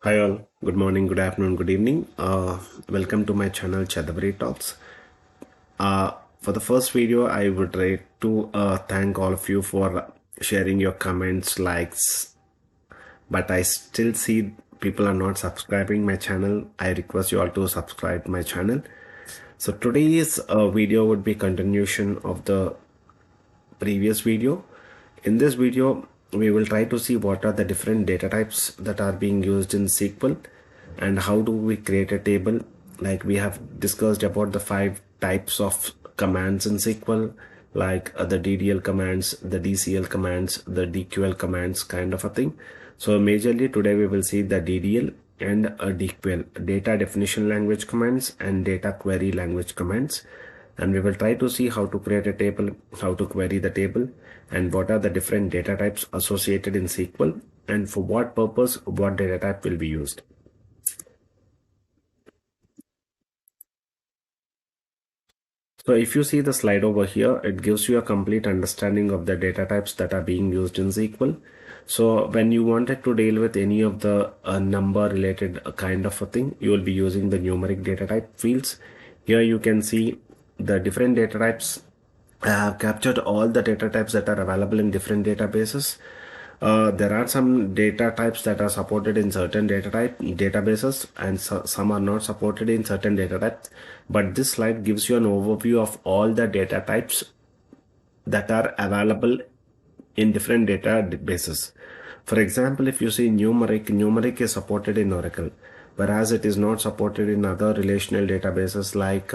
Hi all, good morning, good afternoon, good evening. Welcome to my channel Chadavari Talks. For the first video, I would like to thank all of you for sharing your comments, likes, but I still see people are not subscribing my channel. I request you all to subscribe my channel. So today's video would be continuation of the previous video. In this video, we will try to see what are the different data types that are being used in SQL and how do we create a table. Like we have discussed about the 5 types of commands in SQL, like the DDL commands, the DCL commands, the DQL commands, kind of a thing. So majorly today we will see the DDL and a DQL, data definition language commands and data query language commands, and we will try to see how to create a table, how to query the table, and what are the different data types associated in SQL, and for what purpose what data type will be used. So if you see the slide over here, it gives you a complete understanding of the data types that are being used in SQL. So when you wanted to deal with any of the number related kind of a thing, you will be using the numeric data type fields. Here you can see the different data types. I have captured all the data types that are available in different databases. There are some data types that are supported in certain databases, and some are not supported in certain data types. But this slide gives you an overview of all the data types that are available in different databases. For example, if you see numeric is supported in Oracle, whereas it is not supported in other relational databases like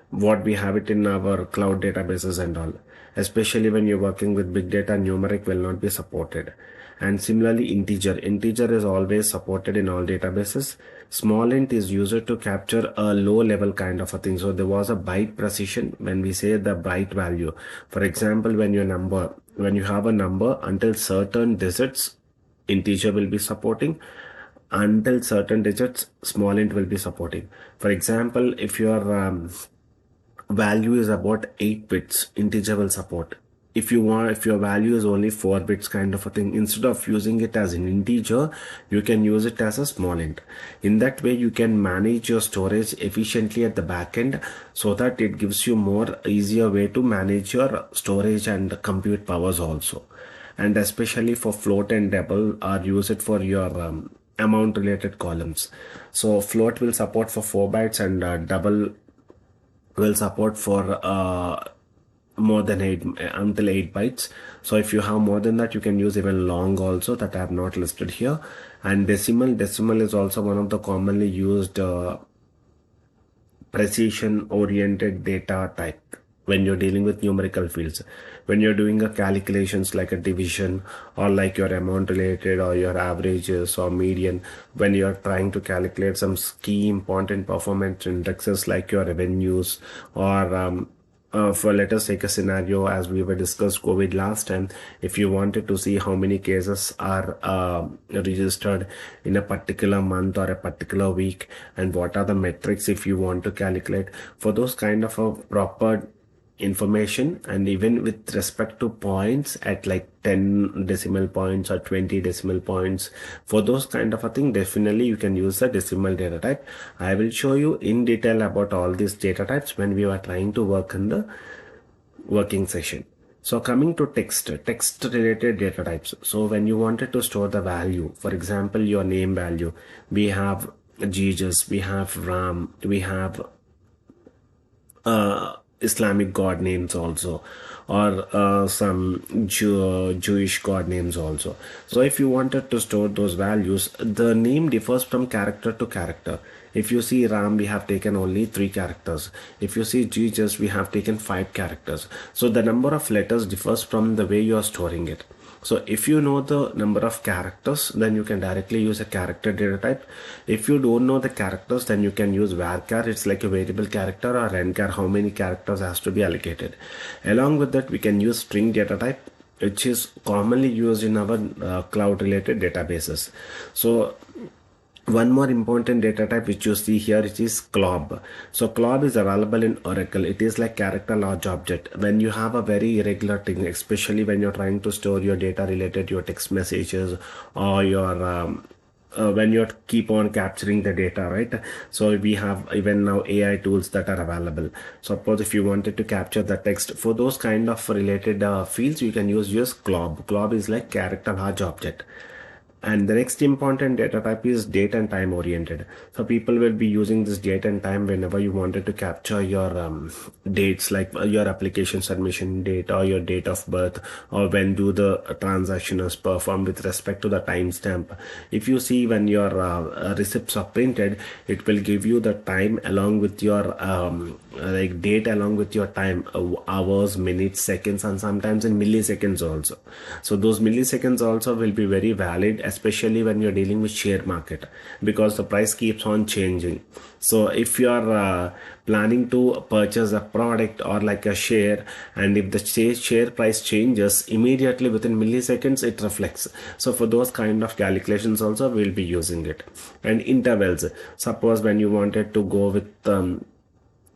what we have it in our cloud databases and all. Especially when you're working with big data, numeric will not be supported. And similarly, integer is always supported in all databases. Small int is used to capture a low level kind of a thing. So there was a byte precision when we say the byte value. For example, when you have a number until certain digits, integer will be supporting. Until certain digits, small int will be supporting. For example, if your value is about 8 bits, integer will support. If your value is only 4 bits kind of a thing, instead of using it as an integer, you can use it as a small int. In that way, you can manage your storage efficiently at the back end, so that it gives you more easier way to manage your storage and compute powers also. And especially for float and double are used for your amount related columns. So float will support for 4 bytes and double will support for more than 8 until 8 bytes. So if you have more than that, you can use even long also, that I have not listed here. And decimal is also one of the commonly used precision oriented data type when you're dealing with numerical fields. When you're doing a calculations like a division or like your amount related or your averages or median, when you're trying to calculate some key important performance indexes like your revenues or for let us take a scenario as we were discussed COVID last time. If you wanted to see how many cases are registered in a particular month or a particular week, and what are the metrics if you want to calculate for those kind of a proper information, and even with respect to points at like 10 decimal points or 20 decimal points, for those kind of a thing, definitely you can use the decimal data type. I will show you in detail about all these data types when we are trying to work in the working session. So coming to text related data types. So when you wanted to store the value, for example your name value, we have Jesus, we have Ram, we have Islamic god names also, or some Jewish god names also. So if you wanted to store those values, the name differs from character to character. If you see Ram, we have taken only 3 characters. If you see Jesus, we have taken 5 characters. So the number of letters differs from the way you are storing it. So if you know the number of characters, then you can directly use a character data type. If you don't know the characters, then you can use varchar. It's like a variable character, or nchar, how many characters has to be allocated. Along with that, we can use string data type, which is commonly used in our cloud related databases. So One more important data type which you see here, it is CLOB. So CLOB is available in Oracle. It is like character large object. When you have a very irregular thing, especially when you're trying to store your data related to your text messages or your when you keep on capturing the data, right? So we have even now AI tools that are available. Suppose if you wanted to capture the text for those kind of related fields, you can use CLOB. CLOB is like character large object. And the next important data type is date and time oriented. So people will be using this date and time whenever you wanted to capture your dates, like your application submission date or your date of birth, or when do the transaction is performed with respect to the timestamp. If you see when your receipts are printed, it will give you the time along with your like date along with your time, hours, minutes, seconds, and sometimes in milliseconds also. So those milliseconds also will be very valid, especially when you're dealing with share market, because the price keeps on changing. So if you are planning to purchase a product or like a share, and if the share price changes immediately within milliseconds, it reflects. So for those kind of calculations also we'll be using it. And intervals, suppose when you wanted to go with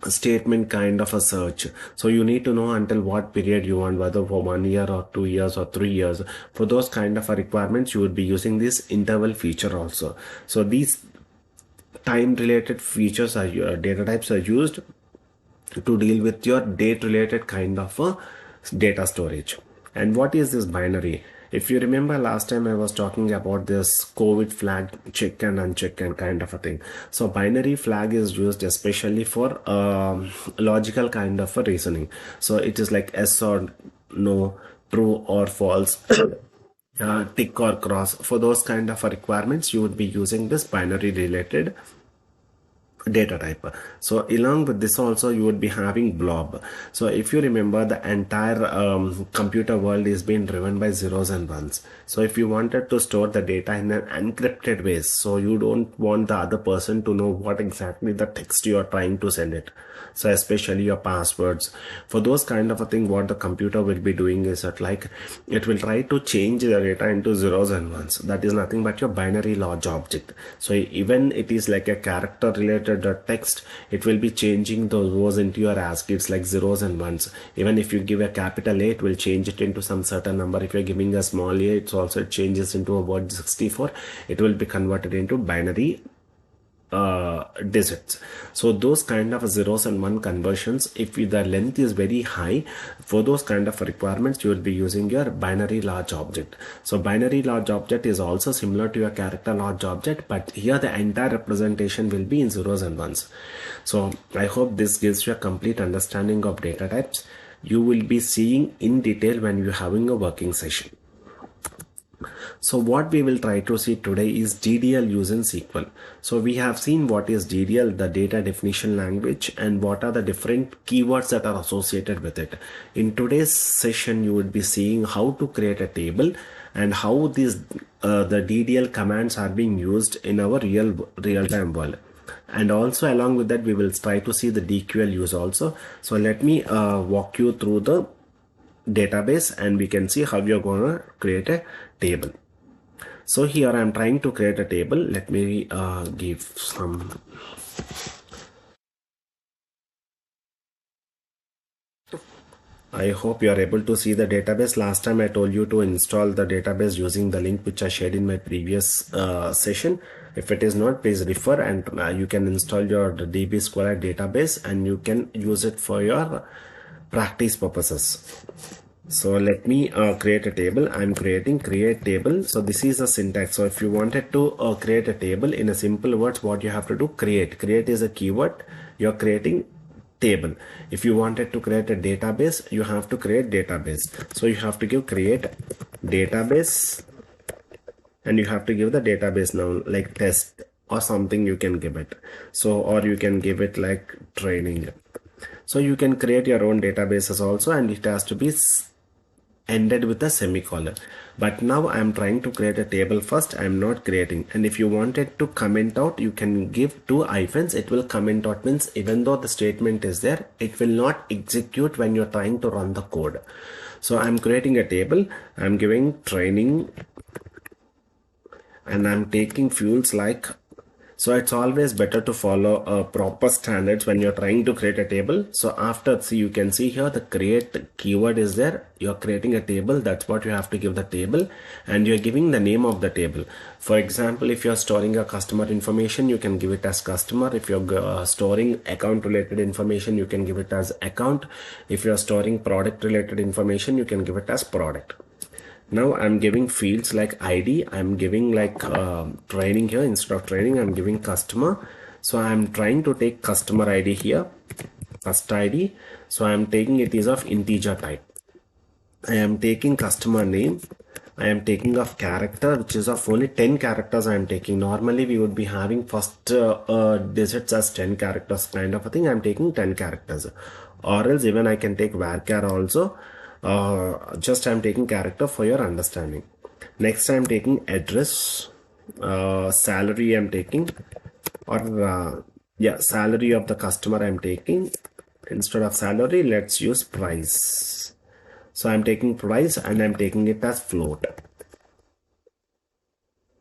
statement kind of a search, so you need to know until what period you want, whether for 1 year or 2 years or 3 years. For those kind of requirements, you would be using this interval feature also. So these time related features are data types are used to deal with your date related kind of data storage. And what is this binary? If you remember last time I was talking about this COVID flag check and uncheck and kind of a thing. So binary flag is used especially for logical kind of a reasoning. So it is like yes or no, true or false, tick or cross. For those kind of requirements, you would be using this binary related data type. So along with this also you would be having blob. So if you remember, the entire computer world is being driven by zeros and ones. So if you wanted to store the data in an encrypted way, so you don't want the other person to know what exactly the text you are trying to send it, so especially your passwords, for those kind of a thing, what the computer will be doing is that like it will try to change the data into zeros and ones. That is nothing but your binary large object. So even it is like a character related text, it will be changing those rows into your ASCII. It's like zeros and ones. Even if you give a capital A, it will change it into some certain number. If you're giving a small a, it also changes into a word 64. It will be converted into binary digits. So those kind of zeros and one conversions, if the length is very high, for those kind of requirements, you will be using your binary large object. So binary large object is also similar to your character large object, but here the entire representation will be in zeros and ones. So I hope this gives you a complete understanding of data types. You will be seeing in detail when you're having a working session. So what we will try to see today is DDL use in SQL. So we have seen what is DDL, the data definition language, and what are the different keywords that are associated with it. In today's session, you would be seeing how to create a table and how these the DDL commands are being used in our real-time world. And also along with that, we will try to see the DQL use also. So let me walk you through the database and we can see how you're going to create a table. So here I'm trying to create a table. Let me give some. I hope you are able to see the database. Last time I told you to install the database using the link which I shared in my previous session. If it is not, please refer and you can install your DB Scholar database and you can use it for your practice purposes. So let me create a table. I'm creating create table. So this is a syntax. So if you wanted to create a table in a simple words, what you have to do, create is a keyword. You're creating table. If you wanted to create a database, you have to create database. So you have to give create database and you have to give the database now like test or something you can give it. So, or you can give it like training. So you can create your own databases also, and it has to be ended with a semicolon. But now I'm trying to create a table first. I'm not creating. And if you wanted to comment out, you can give 2 hyphens. It will comment out, means even though the statement is there, it will not execute when you're trying to run the code. So I'm creating a table. I'm giving training and I'm taking fields like So it's always better to follow proper standards when you're trying to create a table. So after, see, you can see here the create keyword is there. You're creating a table. That's what you have to give the table, and you're giving the name of the table. For example, if you're storing a customer information, you can give it as customer. If you're storing account related information, you can give it as account. If you're storing product related information, you can give it as product. Now I'm giving fields like ID. I'm giving like training here. Instead of training, I'm giving customer. So I'm trying to take customer ID here, first ID. So I'm taking it is of integer type. I am taking customer name. I am taking of character, which is of only 10 characters I am taking. Normally we would be having first digits as 10 characters kind of a thing. I'm taking 10 characters, or else even I can take varchar also. Just I'm taking character for your understanding. Next I'm taking address, salary I'm taking, or yeah, salary of the customer I'm taking. Instead of salary, let's use price. So I'm taking price and I'm taking it as float.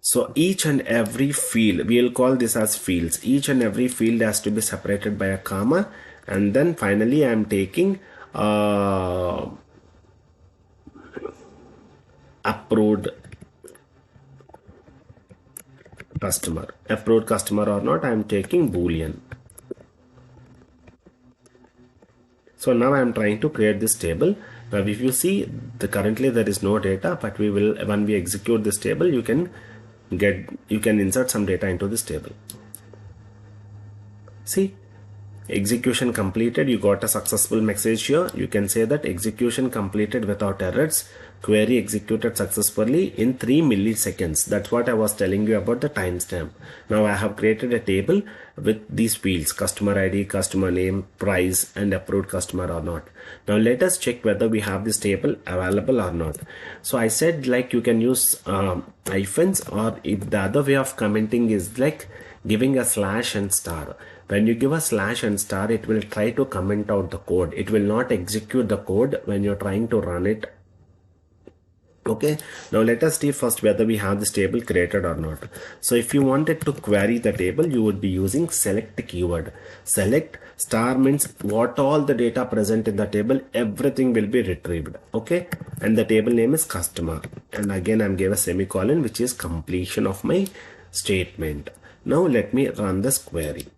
So each and every field, we'll call this as fields. Each and every field has to be separated by a comma. And then finally I'm taking approved customer. Approved customer or not, I'm taking boolean. So now I am trying to create this table. Now if you see, currently there is no data, but we will, when we execute this table, you can insert some data into this table. See, execution completed. You got a successful message here. You can say that execution completed without errors. Query executed successfully in 3 milliseconds. That's what I was telling you about the timestamp. Now I have created a table with these fields: customer ID, customer name, price, and approved customer or not. Now let us check whether we have this table available or not. So I said like you can use hyphens, or if the other way of commenting is like giving a slash and star. When you give a slash and star, it will try to comment out the code. It will not execute the code when you're trying to run it. Okay, now let us see first whether we have this table created or not. So if you wanted to query the table, you would be using select keyword. Select star means what all the data present in the table, everything will be retrieved. Okay, and the table name is customer. And again, I'm gave a semicolon, which is completion of my statement. Now let me run this query.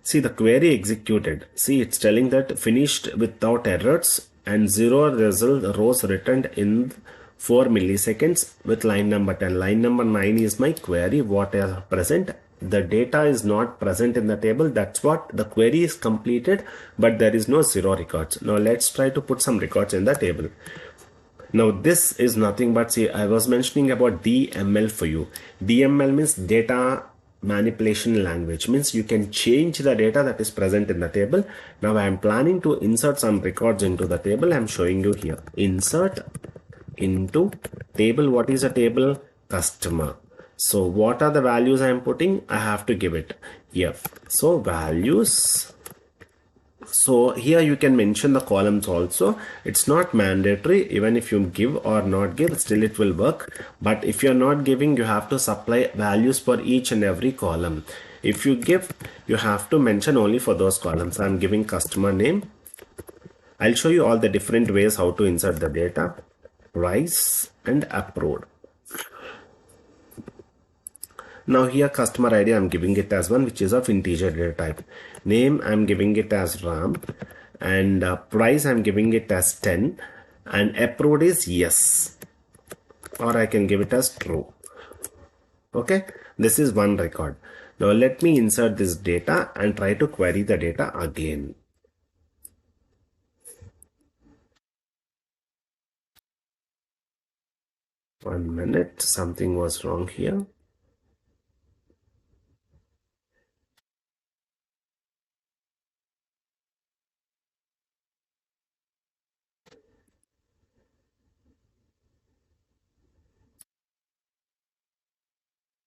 See, the query executed. See, it's telling that finished without errors and 0 result rows returned in 4 milliseconds with line number 10. Line number 9 is my query. What is present? The data is not present in the table. That's what the query is completed, but there is no 0 records. Now let's try to put some records in the table. Now this is nothing but, see, I was mentioning about DML for you. DML means data manipulation language, means you can change the data that is present in the table. Now I am planning to insert some records into the table. I am showing you here. Insert into table. What is a table? Customer. So what are the values I am putting? I have to give it here. So values. So here you can mention the columns also. It's not mandatory. Even if you give or not give, still it will work. But if you're not giving, you have to supply values for each and every column. If you give, you have to mention only for those columns. I'm giving customer name. I'll show you all the different ways how to insert the data. Price and approved. Now here customer ID, I'm giving it as 1, which is of integer data type. Name, I'm giving it as Ram, and price, I'm giving it as 10, and approved is yes, or I can give it as true. Okay, this is one record. Now let me insert this data and try to query the data again. One minute, something was wrong here.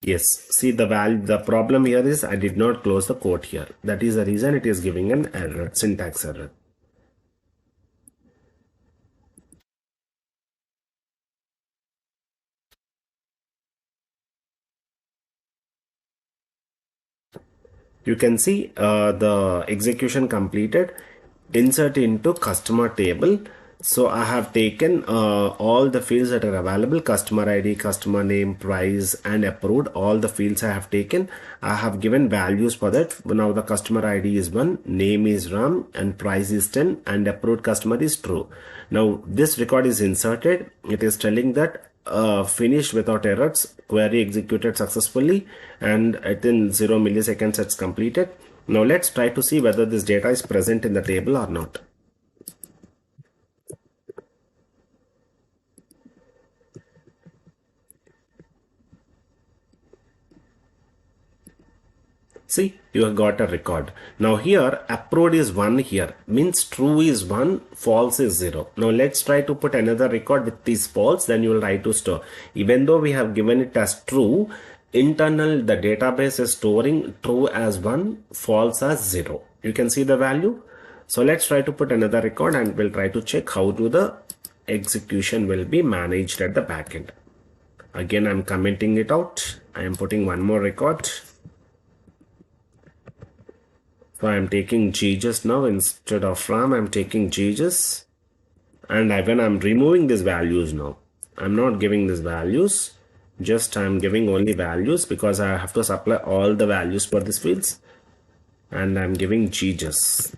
Yes, see the problem here is I did not close the quote here. That is the reason it is giving an error, syntax error. You can see the execution completed. Insert into customer table. So I have taken all the fields that are available: customer ID, customer name, price, and approved. All the fields I have taken. I have given values for that. Now the customer ID is 1, name is Ram, and price is 10, and approved customer is true. Now this record is inserted. It is telling that finished without errors, query executed successfully, and within 0 milliseconds it's completed. Now let's try to see whether this data is present in the table or not. See, you have got a record. Now here approved is 1, here means true is 1, false is 0. Now let's try to put another record with this false, then you will try to store. Even though we have given it as true, internal the database is storing true as 1, false as 0. You can see the value. So let's try to put another record and we'll try to check how to the execution will be managed at the backend. Again, I'm commenting it out. I am putting one more record. So I'm taking GJS now instead of RAM. I'm taking GJS, and when I'm removing these values now, I'm not giving these values, just I'm giving only values because I have to supply all the values for these fields, and I'm giving GJS,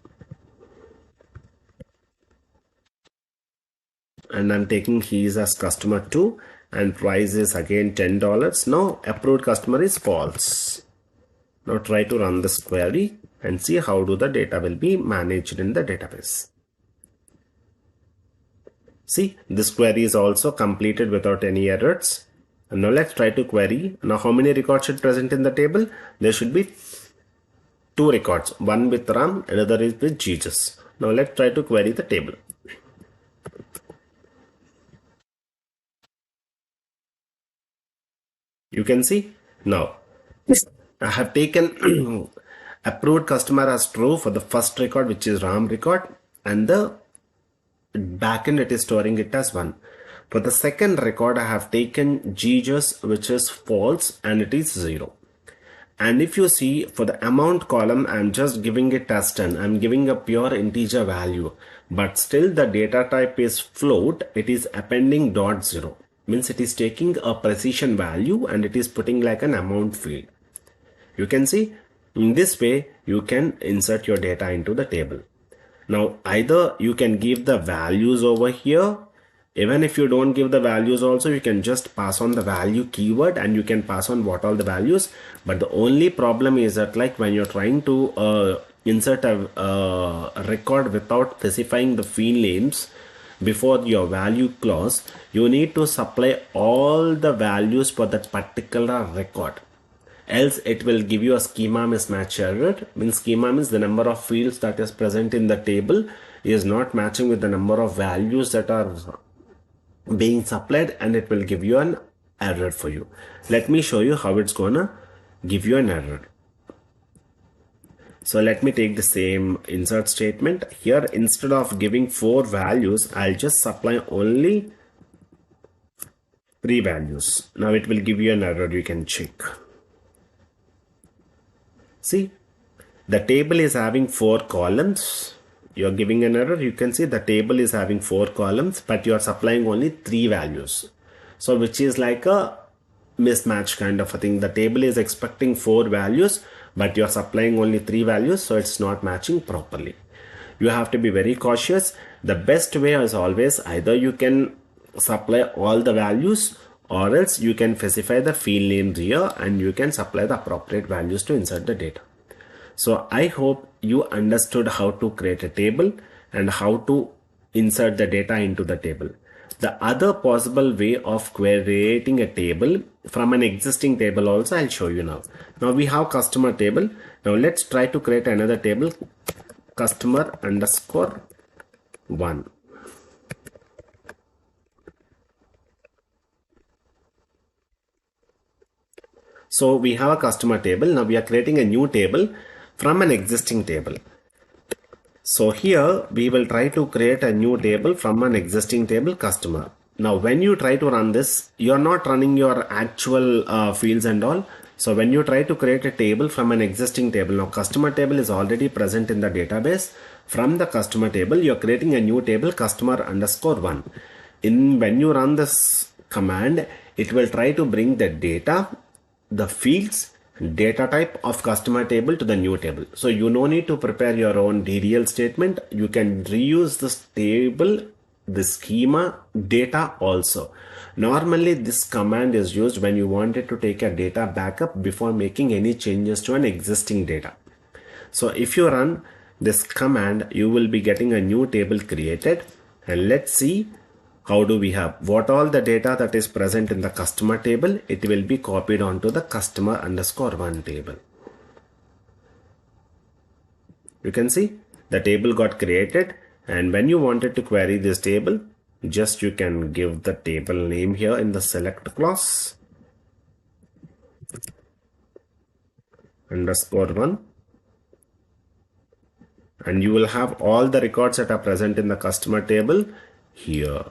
and I'm taking his as customer 2, and price is again $10. Now approved customer is false. Now try to run this query and see how do the data will be managed in the database. See, this query is also completed without any errors. And now let's try to query. Now how many records should present in the table? There should be 2 records, one with RAM, another is with GJS. Now let's try to query the table. You can see now I have taken approved customer as true for the first record, which is RAM record, and the backend it is storing it as 1. For the second record, I have taken GJS, which is false, and it is 0. And if you see for the amount column, I'm just giving it as 10. I'm giving a pure integer value, but still the data type is float. It is appending .0, means it is taking a precision value and it is putting like an amount field. You can see in this way you can insert your data into the table. Now either you can give the values over here. Even if you don't give the values also, you can just pass on the value keyword and you can pass on what all the values. But the only problem is that like when you're trying to insert a record without specifying the field names before your value clause, you need to supply all the values for that particular record. Else it will give you a schema mismatch error. Means schema means the number of fields that is present in the table is not matching with the number of values that are being supplied, and it will give you an error for you. Let me show you how it's gonna give you an error. So let me take the same insert statement here. Instead of giving 4 values, I'll just supply only 3 values. Now it will give you an error. You can check. See, the table is having 4 columns. You're giving an error. You can see the table is having 4 columns, but you're supplying only 3 values. So which is like a mismatch kind of a thing. The table is expecting 4 values, but you're supplying only 3 values. So it's not matching properly. You have to be very cautious. The best way is always either you can supply all the values, or else you can specify the field names here and you can supply the appropriate values to insert the data. So I hope you understood how to create a table and how to insert the data into the table. The other possible way of creating a table from an existing table also I'll show you now. Now we have customer table. Now let's try to create another table, customer underscore 1. So we have a customer table. Now we are creating a new table from an existing table. So here we will try to create a new table from an existing table, customer. Now when you try to run this, you're not running your actual fields and all. So when you try to create a table from an existing table, now customer table is already present in the database. From the customer table, you're creating a new table, customer_1. When you run this command, it will try to bring the data, the fields, data type of customer table to the new table. So you no need to prepare your own DDL statement. You can reuse this table, the schema data also. Normally this command is used when you wanted to take a data backup before making any changes to an existing data. So if you run this command, you will be getting a new table created, and let's see how do we have what all the data that is present in the customer table. It will be copied onto the customer_1 table. You can see the table got created, and when you wanted to query this table, just you can give the table name here in the select clause _1, and you will have all the records that are present in the customer table here.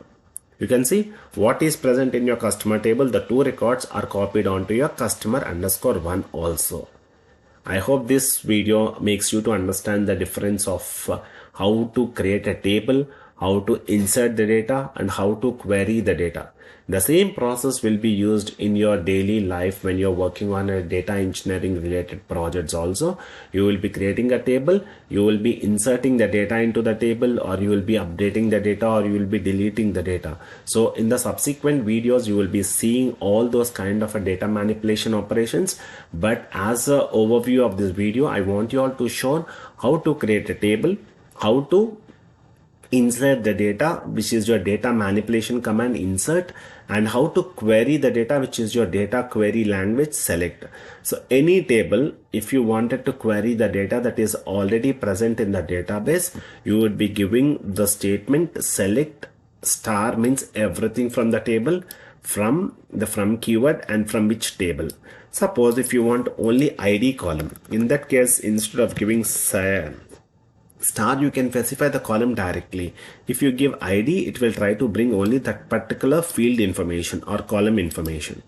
You can see what is present in your customer table. The 2 records are copied onto your customer_1 also. I hope this video makes you to understand the difference of how to create a table, how to insert the data, and how to query the data. The same process will be used in your daily life when you're working on a data engineering related projects also. You will be creating a table, you will be inserting the data into the table, or you will be updating the data, or you will be deleting the data. So in the subsequent videos, you will be seeing all those kind of a data manipulation operations. But as an overview of this video, I want you all to show how to create a table, how to insert the data, which is your data manipulation command insert, and how to query the data, which is your data query language select. So any table, if you wanted to query the data that is already present in the database, you would be giving the statement select star, means everything from the table, from the from keyword, and from which table. Suppose if you want only ID column, in that case, instead of giving star, you can specify the column directly. If you give ID, it will try to bring only that particular field information or column information.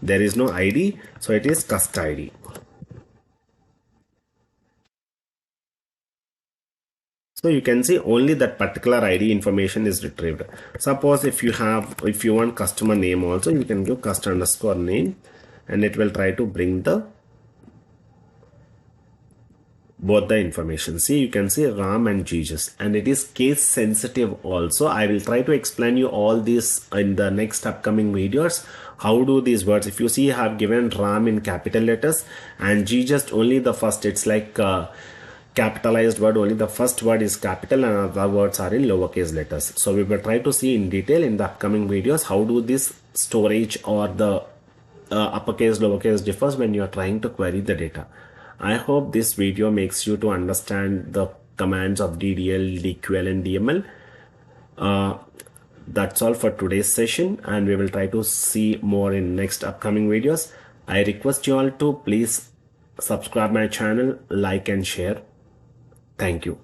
There is no ID, so it is cust ID. So you can see only that particular ID information is retrieved. Suppose if you want customer name also, you can give cust_name, and it will try to bring both the information. See, you can see Ram and Jesus, and it is case sensitive also. I will try to explain you all this in the next upcoming videos. How do these words, if you see, I have given Ram in capital letters and Jesus only the first, it's like capitalized word, only the first word is capital and other words are in lowercase letters. So we will try to see in detail in the upcoming videos how do this storage or the uppercase lowercase differs when you are trying to query the data. I hope this video makes you to understand the commands of DDL, DQL and DML. That's all for today's session, and we will try to see more in next upcoming videos. I request you all to please subscribe my channel, like and share. Thank you.